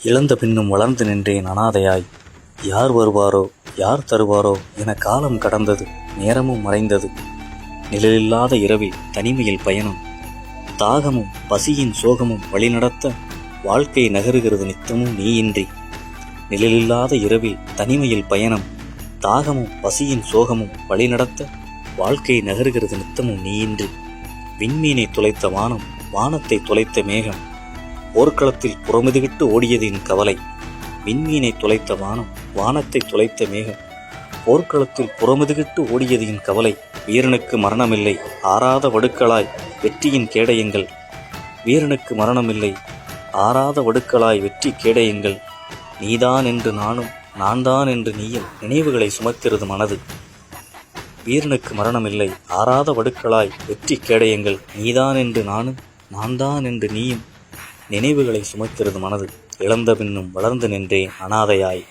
இழந்த பின்னும் வளர்ந்து நின்றேன் அனாதையாய். யார் வருவாரோ யார் தருவாரோ என காலம் கடந்தது, நேரமும் மறைந்தது. நிழலில்லாத இரவில் தனிமையில் பயணம், தாகமும் பசியின் சோகமும் வழிநடத்த வாழ்க்கை நகருகிறது நித்தமும் நீயின்றி. நிழலில்லாத இரவில் தனிமையில் பயணம், தாகமும் பசியின் சோகமும் வழிநடத்த வாழ்க்கை நகருகிறது நித்தமும் நீயின்றி. விண்மீனை தொலைத்த வானம், வானத்தை தொலைத்த மேகம், போர்க்களத்தில் புறமுதுகிட்டு ஓடியதின் கவலை. விண்மீனை தொலைத்த வானம், வானத்தை தொலைத்த மேகம், போர்க்களத்தில் புறமுதுகிட்டு ஓடியதின் கவலை. வீரனுக்கு மரணமில்லை ஆறாத வடுக்களாய் வெற்றியின் கேடயங்கள். வீரனுக்கு மரணமில்லை ஆறாத வடுக்களாய் வெற்றி கேடயங்கள். நீதான் என்று நானும், நான் தான் என்று நீயும், நினைவுகளை சுமக்கிறது மனது. வீரனுக்கு மரணமில்லை ஆறாத வடுக்களாய் வெற்றி கேடயங்கள். நீதான் என்று நானும், நான் தான் என்று நீயும், நினைவுகளை சுமக்கிறது மனது. இழந்த பின்னும் வளர்ந்து நின்றேன் அனாதையாய்.